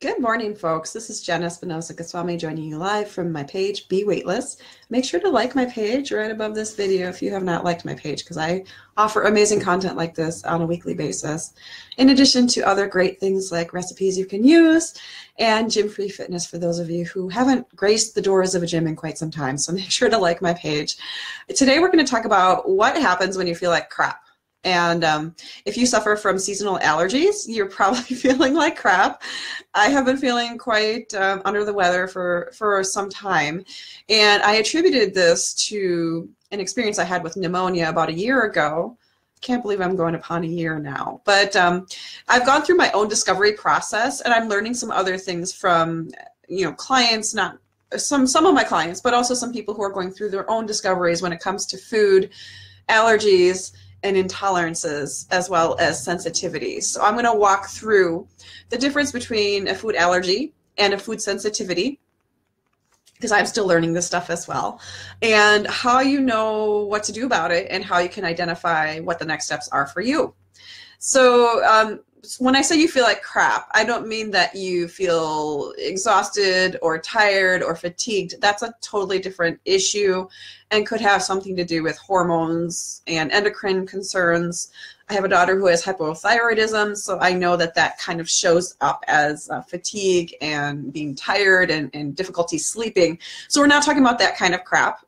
Good morning, folks. This is Jen Espinosa-Goswami joining you live from my page, Be Weightless. Make sure to like my page right above this video if you have not liked my page, because I offer amazing content like this on a weekly basis, in addition to other great things like recipes you can use and gym-free fitness for those of you who haven't graced the doors of a gym in quite some time. So make sure to like my page. Today we're going to talk about what happens when you feel like crap. And if you suffer from seasonal allergies, you're probably feeling like crap. I have been feeling quite under the weather for some time. And I attributed this to an experience I had with pneumonia about a year ago. Can't believe I'm going upon a year now. But I've gone through my own discovery process, and I'm learning some other things from clients, not some of my clients, but also some people who are going through their own discoveries when it comes to food, allergies, and intolerances, as well as sensitivities. So I'm going to walk through the difference between a food allergy and a food sensitivity, because I'm still learning this stuff as well, and how you know what to do about it and how you can identify what the next steps are for you. So when I say you feel like crap, I don't mean that you feel exhausted or tired or fatigued. That's a totally different issue and could have something to do with hormones and endocrine concerns. I have a daughter who has hypothyroidism, so I know that that kind of shows up as fatigue and being tired and difficulty sleeping. So we're not talking about that kind of crap.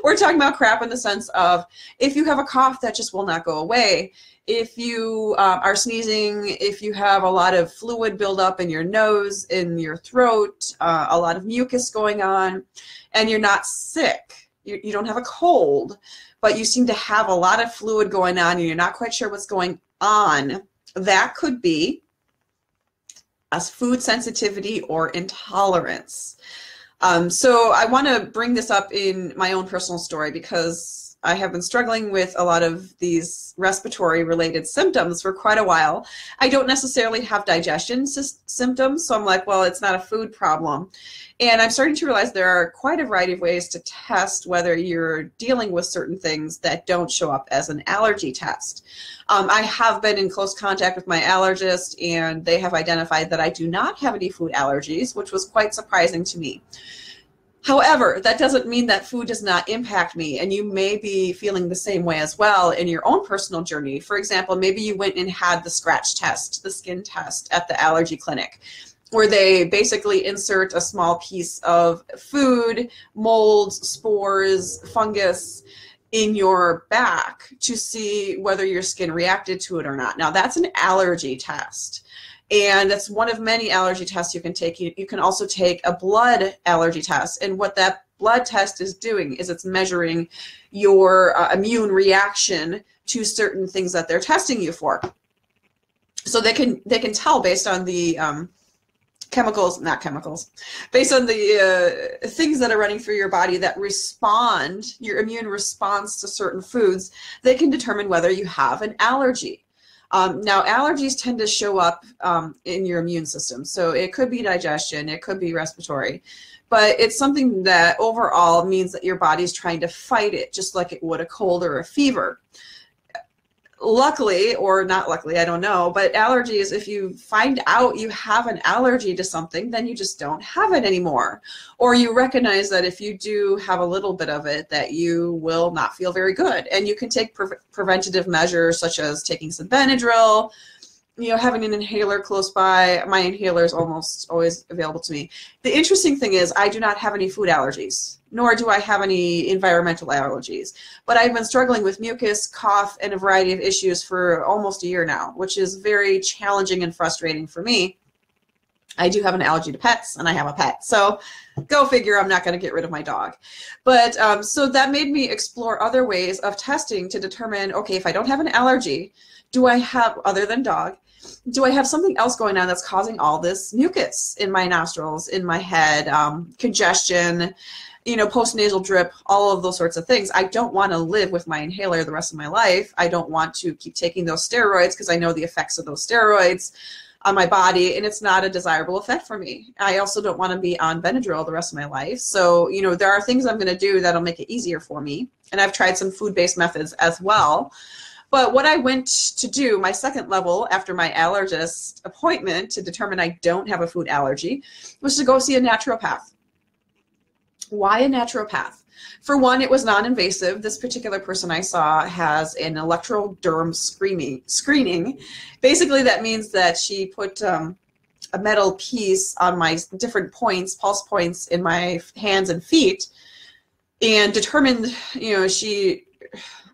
We're talking about crap in the sense of if you have a cough that just will not go away, if you are sneezing, if you have a lot of fluid buildup in your nose, in your throat, a lot of mucus going on, and you're not sick, you don't have a cold, but you seem to have a lot of fluid going on and you're not quite sure what's going on, that could be a food sensitivity or intolerance. So I want to bring this up in my own personal story because I have been struggling with a lot of these respiratory related symptoms for quite a while. I don't necessarily have digestion symptoms, so I'm like, well, it's not a food problem. And I'm starting to realize there are quite a variety of ways to test whether you're dealing with certain things that don't show up as an allergy test. I have been in close contact with my allergist, and they have identified that I do not have any food allergies, which was quite surprising to me. However, that doesn't mean that food does not impact me, and you may be feeling the same way as well in your own personal journey. For example, maybe you went and had the scratch test, the skin test at the allergy clinic, where they basically insert a small piece of food, molds, spores, fungus in your back to see whether your skin reacted to it or not. Now, that's an allergy test. And that's one of many allergy tests you can take. You can also take a blood allergy test. And what that blood test is doing is it's measuring your immune reaction to certain things that they're testing you for. So they can tell based on the based on the things that are running through your body that respond, your immune response to certain foods, they can determine whether you have an allergy. Now, allergies tend to show up in your immune system. So it could be digestion, it could be respiratory, but it's something that overall means that your body's trying to fight it just like it would a cold or a fever. Luckily, or not luckily, I don't know, but allergies, if you find out you have an allergy to something, then you just don't have it anymore. Or you recognize that if you do have a little bit of it, that you will not feel very good. And you can take preventative measures such as taking some Benadryl, having an inhaler close by. My inhaler is almost always available to me. The interesting thing is I do not have any food allergies, nor do I have any environmental allergies. But I've been struggling with mucus, cough, and a variety of issues for almost a year now, which is very challenging and frustrating for me. I do have an allergy to pets, and I have a pet. So go figure, I'm not going to get rid of my dog. But so that made me explore other ways of testing to determine, okay, if I don't have an allergy, do I have, other than dog, do I have something else going on that's causing all this mucus in my nostrils, in my head, congestion, postnasal drip, all of those sorts of things. I don't want to live with my inhaler the rest of my life. I don't want to keep taking those steroids because I know the effects of those steroids on my body, and it's not a desirable effect for me. I also don't want to be on Benadryl the rest of my life. So, there are things I'm going to do that'll make it easier for me. And I've tried some food-based methods as well. But what I went to do, my second level after my allergist appointment to determine I don't have a food allergy, was to go see a naturopath. Why a naturopath? For one, it was non-invasive. This particular person I saw has an electroderm screening. Basically, that means that she put a metal piece on my different points, pulse points in my hands and feet, and determined,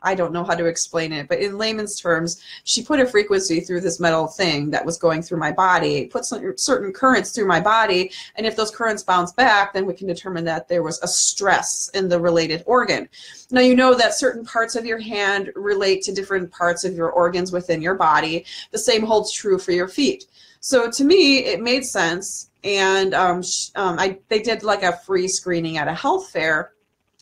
I don't know how to explain it, but in layman's terms, she put a frequency through this metal thing that was going through my body, put certain currents through my body, and if those currents bounce back, then we can determine that there was a stress in the related organ. Now, you know that certain parts of your hand relate to different parts of your organs within your body. The same holds true for your feet. So to me, it made sense, and they did like a free screening at a health fair.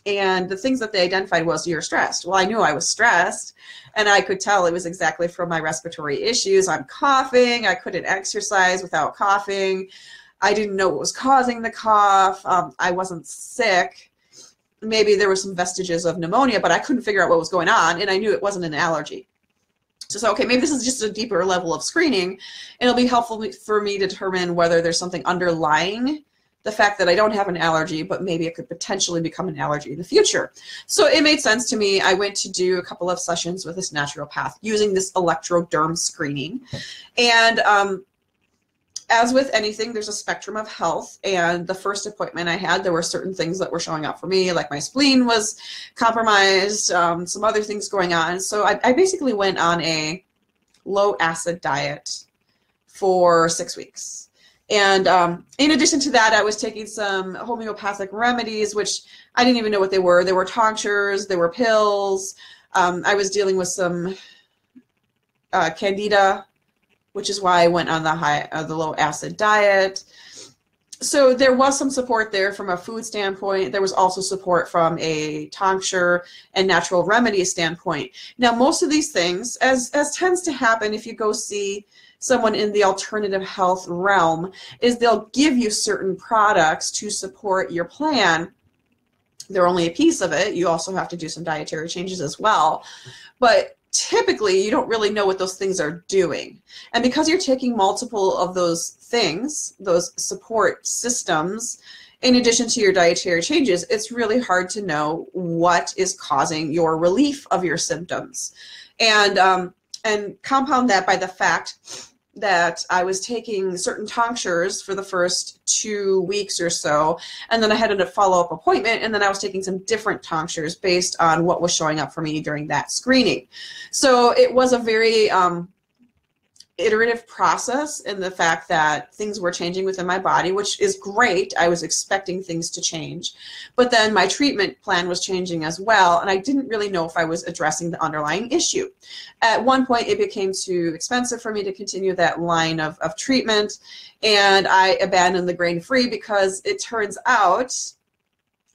And the things that they identified was, you're stressed. Well, I knew I was stressed, and I could tell it was exactly from my respiratory issues. I'm coughing. I couldn't exercise without coughing. I didn't know what was causing the cough. I wasn't sick. Maybe there were some vestiges of pneumonia, but I couldn't figure out what was going on, and I knew it wasn't an allergy. So, okay, maybe this is just a deeper level of screening, and it'll be helpful for me to determine whether there's something underlying the fact that I don't have an allergy, but maybe it could potentially become an allergy in the future. So it made sense to me. I went to do a couple of sessions with this naturopath using this electroderm screening. And as with anything, there's a spectrum of health. And the first appointment I had, there were certain things that were showing up for me, like my spleen was compromised, some other things going on. So I basically went on a low acid diet for 6 weeks. And in addition to that, I was taking some homeopathic remedies, which I didn't even know what they were. There were tonsures, there were pills. I was dealing with some candida, which is why I went on the low acid diet. So there was some support there from a food standpoint. There was also support from a tonsure and natural remedy standpoint. Now, most of these things, as tends to happen if you go see someone in the alternative health realm, is they'll give you certain products to support your plan. They're only a piece of it. You also have to do some dietary changes as well. But typically, you don't really know what those things are doing. And because you're taking multiple of those things, those support systems, in addition to your dietary changes, it's really hard to know what is causing your relief of your symptoms. And compound that by the fact that I was taking certain tonsures for the first 2 weeks or so, and then I had a follow-up appointment, and then I was taking some different tonsures based on what was showing up for me during that screening. So it was a very iterative process in the fact that things were changing within my body, which is great. I was expecting things to change. But then my treatment plan was changing as well, and I didn't really know if I was addressing the underlying issue. At one point, it became too expensive for me to continue that line of treatment, and I abandoned the grain-free because it turns out,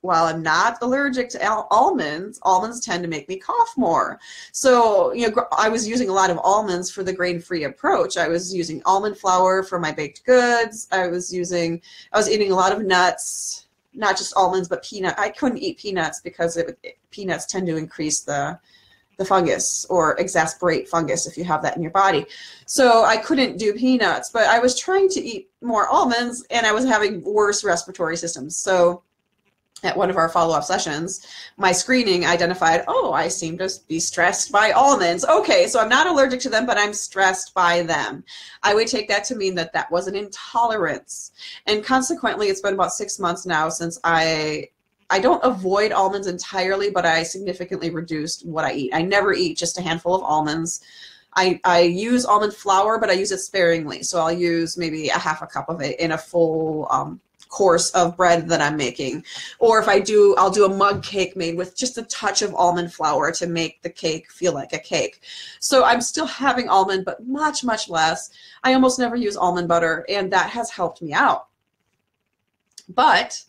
while I'm not allergic to almonds, almonds tend to make me cough more. So, I was using a lot of almonds for the grain-free approach. I was using almond flour for my baked goods. I was eating a lot of nuts, not just almonds, but peanut. I couldn't eat peanuts because peanuts tend to increase the fungus or exacerbate fungus if you have that in your body. So I couldn't do peanuts, but I was trying to eat more almonds, and I was having worse respiratory systems. So at one of our follow-up sessions, my screening identified, oh, I seem to be stressed by almonds. Okay, so I'm not allergic to them, but I'm stressed by them. I would take that to mean that that was an intolerance. And consequently, it's been about 6 months now since I don't avoid almonds entirely, but I significantly reduced what I eat. I never eat just a handful of almonds. I use almond flour, but I use it sparingly. So I'll use maybe a half a cup of it in a full course of bread that I'm making. Or if I do, I'll do a mug cake made with just a touch of almond flour to make the cake feel like a cake. So I'm still having almond, but much, much less. I almost never use almond butter, and that has helped me out. But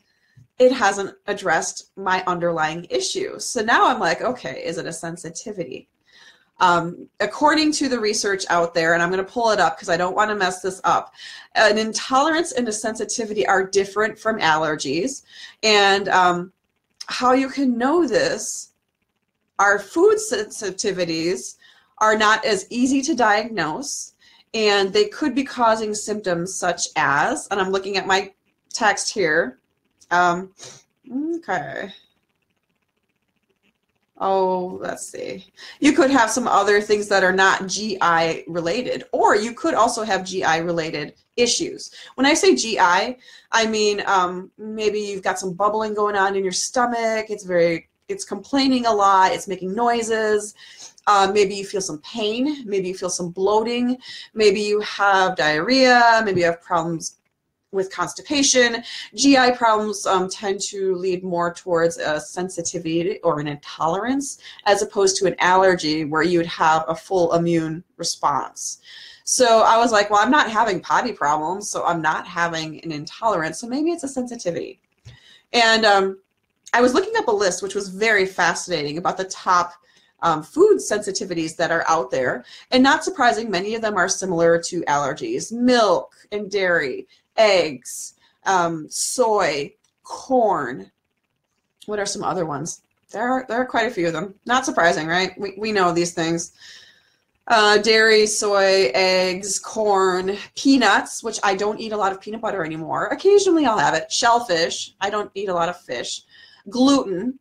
it hasn't addressed my underlying issue. So now I'm like, okay, is it a sensitivity? According to the research out there, and I'm going to pull it up because I don't want to mess this up, an intolerance and a sensitivity are different from allergies. And how you can know this, our food sensitivities are not as easy to diagnose, and they could be causing symptoms such as, and I'm looking at my text here. Okay. Oh, let's see. You could have some other things that are not GI related, or you could also have GI related issues. When I say GI, I mean maybe you've got some bubbling going on in your stomach. It's complaining a lot. It's making noises. Maybe you feel some pain. Maybe you feel some bloating. Maybe you have diarrhea. Maybe you have problems with constipation. GI problems tend to lead more towards a sensitivity or an intolerance, as opposed to an allergy where you would have a full immune response. So I was like, well, I'm not having potty problems, so I'm not having an intolerance, so maybe it's a sensitivity. And I was looking up a list, which was very fascinating, about the top food sensitivities that are out there. And not surprising, many of them are similar to allergies: milk and dairy, eggs, soy, corn. What are some other ones? There are quite a few of them. Not surprising, right? We know these things. Dairy, soy, eggs, corn, peanuts, which I don't eat a lot of peanut butter anymore. Occasionally I'll have it. Shellfish. I don't eat a lot of fish. Gluten.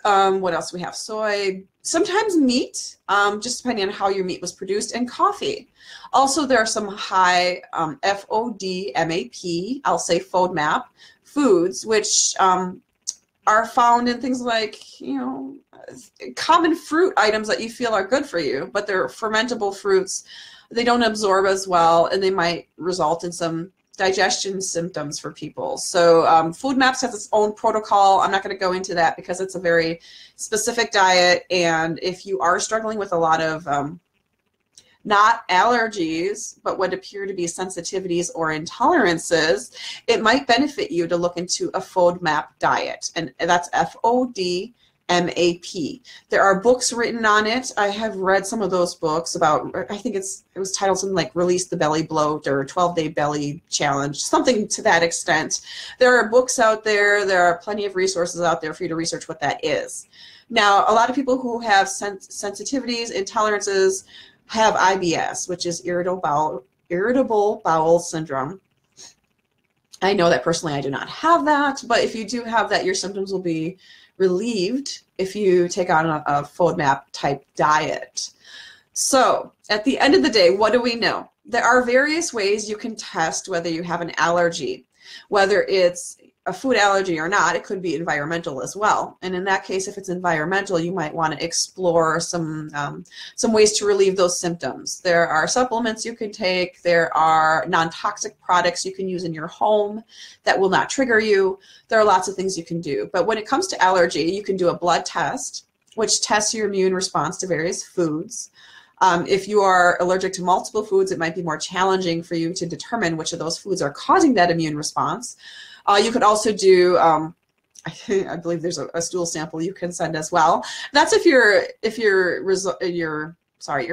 What else do we have? Soy. Sometimes meat, just depending on how your meat was produced, and coffee. Also, there are some high FODMAP, I'll say FODMAP, foods, which are found in things like, common fruit items that you feel are good for you, but they're fermentable fruits. They don't absorb as well, and they might result in some digestion symptoms for people. So FODMAPs has its own protocol. I'm not going to go into that because it's a very specific diet, and if you are struggling with a lot of not allergies, but what appear to be sensitivities or intolerances, it might benefit you to look into a FODMAP diet, and that's FODMAP. There are books written on it. I have read some of those books about, I think it was titled something like Release the Belly Bloat or 12-Day Belly Challenge, something to that extent. There are books out there. There are plenty of resources out there for you to research what that is. Now, a lot of people who have sensitivities, intolerances, have IBS, which is irritable bowel syndrome. I know that personally I do not have that, but if you do have that, your symptoms will be relieved if you take on a FODMAP type diet. So at the end of the day, what do we know? There are various ways you can test whether you have an allergy, whether it's a food allergy or not. It could be environmental as well. And in that case, if it's environmental, you might want to explore some ways to relieve those symptoms. There are supplements you can take. There are non-toxic products you can use in your home that will not trigger you. There are lots of things you can do. But when it comes to allergy, you can do a blood test, which tests your immune response to various foods. If you are allergic to multiple foods, it might be more challenging for you to determine which of those foods are causing that immune response. You could also do, I believe there's a stool sample you can send as well. That's if your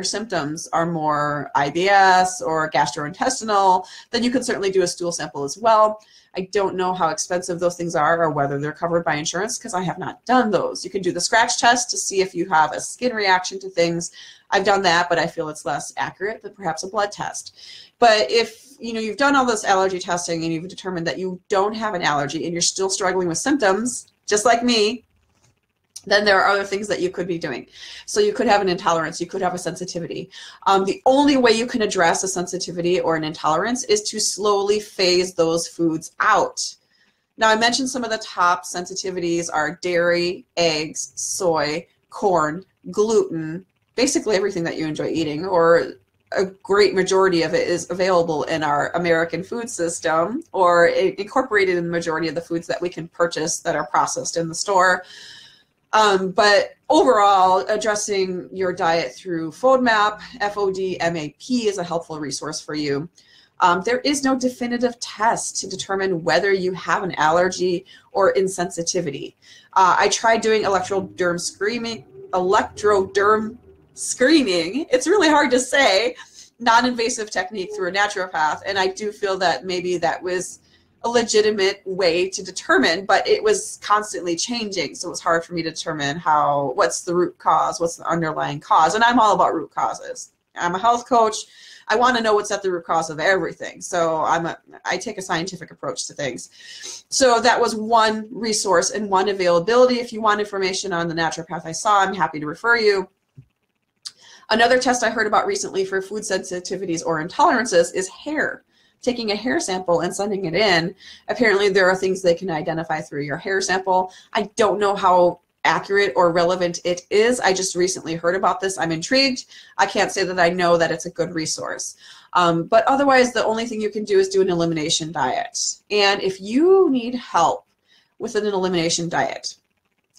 symptoms are more IBS or gastrointestinal, then you can certainly do a stool sample as well. I don't know how expensive those things are or whether they're covered by insurance because I have not done those. You can do the scratch test to see if you have a skin reaction to things. I've done that, but I feel it's less accurate than perhaps a blood test. But if you've done all this allergy testing and you've determined that you don't have an allergy and you're still struggling with symptoms, just like me, then there are other things that you could be doing. So you could have an intolerance, you could have a sensitivity. The only way you can address a sensitivity or an intolerance is to slowly phase those foods out. Now, I mentioned some of the top sensitivities are dairy, eggs, soy, corn, gluten, basically everything that you enjoy eating, or a great majority of it is available in our American food system or incorporated in the majority of the foods that we can purchase that are processed in the store. But overall, addressing your diet through FODMAP, FODMAP is a helpful resource for you. There is no definitive test to determine whether you have an allergy or insensitivity. I tried doing electroderm screening. It's really hard to say, non-invasive technique through a naturopath, and I do feel that maybe that was a legitimate way to determine, but it was constantly changing. So it was hard for me to determine what's the root cause, what's the underlying cause. And I'm all about root causes. I'm a health coach. I want to know what's at the root cause of everything. So I take a scientific approach to things. So that was one resource and one availability. If you want information on the naturopath I saw, I'm happy to refer you. Another test I heard about recently for food sensitivities or intolerances is hair. Taking a hair sample and sending it in. Apparently there are things they can identify through your hair sample. I don't know how accurate or relevant it is. I just recently heard about this. I'm intrigued. I can't say that I know that it's a good resource. But otherwise, the only thing you can do is do an elimination diet. And if you need help with an elimination diet,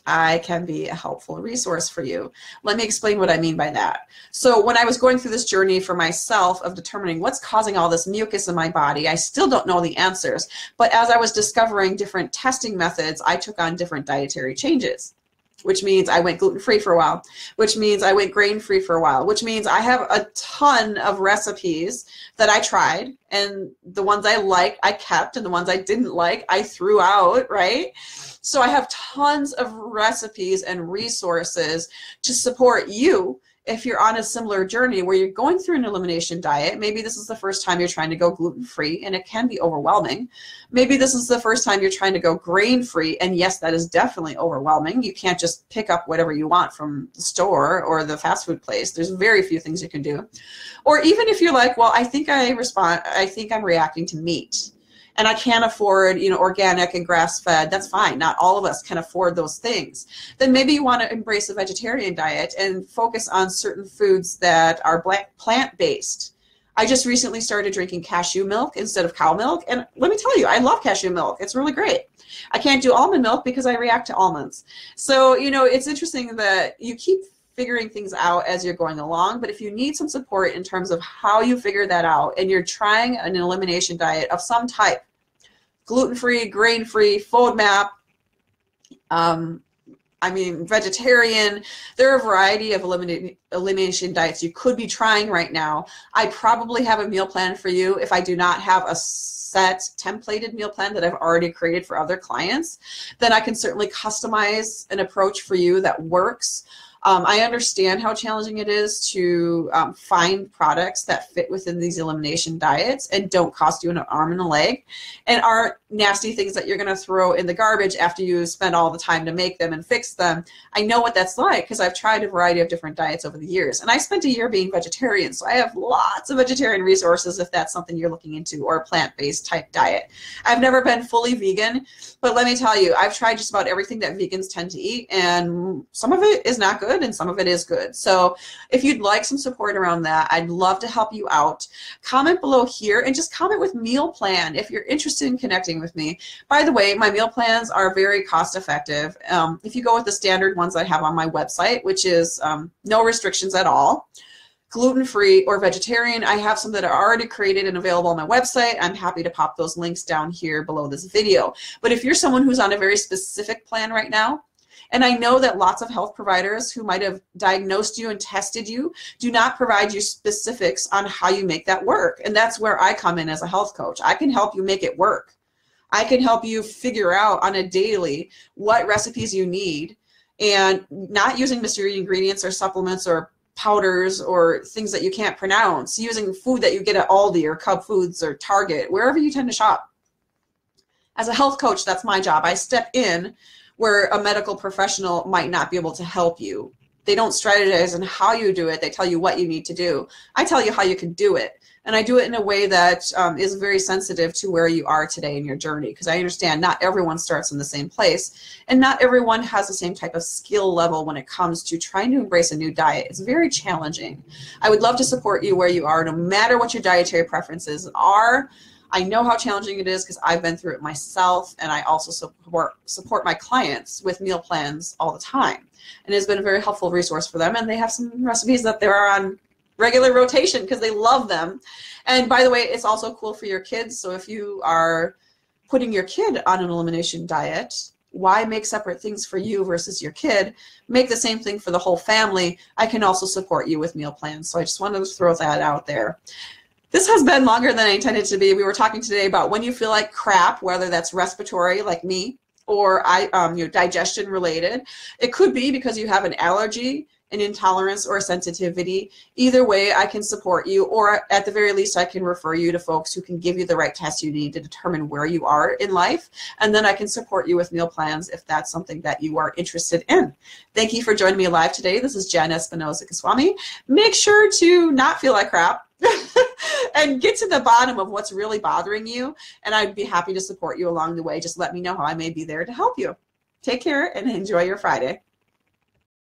I can be a helpful resource for you. Let me explain what I mean by that. So when I was going through this journey for myself of determining what's causing all this mucus in my body, I still don't know the answers. But as I was discovering different testing methods, I took on different dietary changes, which means I went gluten-free for a while, which means I went grain-free for a while, which means I have a ton of recipes that I tried, and the ones I liked, I kept, and the ones I didn't like, I threw out, right? So I have tons of recipes and resources to support you if you're on a similar journey where you're going through an elimination diet. Maybe this is the first time you're trying to go gluten-free, and it can be overwhelming. Maybe this is the first time you're trying to go grain-free, and yes, that is definitely overwhelming. You can't just pick up whatever you want from the store or the fast food place. There's very few things you can do. Or even if you're like, well, I think I'm reacting to meat, and I can't afford, organic and grass-fed, that's fine. Not all of us can afford those things. Then maybe you want to embrace a vegetarian diet and focus on certain foods that are plant-based. I just recently started drinking cashew milk instead of cow milk, and let me tell you, I love cashew milk. It's really great. I can't do almond milk because I react to almonds. So, it's interesting that you keep figuring things out as you're going along, but if you need some support in terms of how you figure that out and you're trying an elimination diet of some type, gluten-free, grain-free, FODMAP, vegetarian, there are a variety of elimination diets you could be trying right now. I probably have a meal plan for you if I do not have a set templated meal plan that I've already created for other clients. Then I can certainly customize an approach for you that works. I understand how challenging it is to find products that fit within these elimination diets and don't cost you an arm and a leg and aren't nasty things that you're going to throw in the garbage after you spend all the time to make them and fix them. I know what that's like because I've tried a variety of different diets over the years, and I spent a year being vegetarian, so I have lots of vegetarian resources if that's something you're looking into, or a plant-based type diet. I've never been fully vegan, but let me tell you, I've tried just about everything that vegans tend to eat, and some of it is not good and some of it is good. So if you'd like some support around that, I'd love to help you out. Comment below here and just comment with meal plan if you're interested in connecting with me. By the way, my meal plans are very cost effective. If you go with the standard ones I have on my website, which is no restrictions at all, gluten-free or vegetarian, I have some that are already created and available on my website. I'm happy to pop those links down here below this video. But if you're someone who's on a very specific plan right now, and I know that lots of health providers who might have diagnosed you and tested you do not provide you specifics on how you make that work. And that's where I come in as a health coach. I can help you make it work. I can help you figure out on a daily what recipes you need, and not using mystery ingredients or supplements or powders or things that you can't pronounce, using food that you get at Aldi or Cub Foods or Target, wherever you tend to shop. As a health coach, that's my job. I step in where a medical professional might not be able to help you. They don't strategize on how you do it. They tell you what you need to do. I tell you how you can do it. And I do it in a way that is very sensitive to where you are today in your journey, because I understand not everyone starts in the same place, and not everyone has the same type of skill level when it comes to trying to embrace a new diet. It's very challenging. I would love to support you where you are, no matter what your dietary preferences are. I know how challenging it is because I've been through it myself, and I also support my clients with meal plans all the time. And it's been a very helpful resource for them, and they have some recipes that they're on regular rotation because they love them. And by the way, it's also cool for your kids. So if you are putting your kid on an elimination diet, why make separate things for you versus your kid? Make the same thing for the whole family. I can also support you with meal plans. So I just wanted to throw that out there. This has been longer than I intended to be. We were talking today about when you feel like crap, whether that's respiratory like me or digestion related. It could be because you have an allergy, an intolerance, or a sensitivity. Either way, I can support you, or at the very least, I can refer you to folks who can give you the right tests you need to determine where you are in life. And then I can support you with meal plans if that's something that you are interested in. Thank you for joining me live today. This is Jen Espinosa-Goswami. Make sure to not feel like crap and get to the bottom of what's really bothering you. And I'd be happy to support you along the way. Just let me know how I may be there to help you. Take care and enjoy your Friday.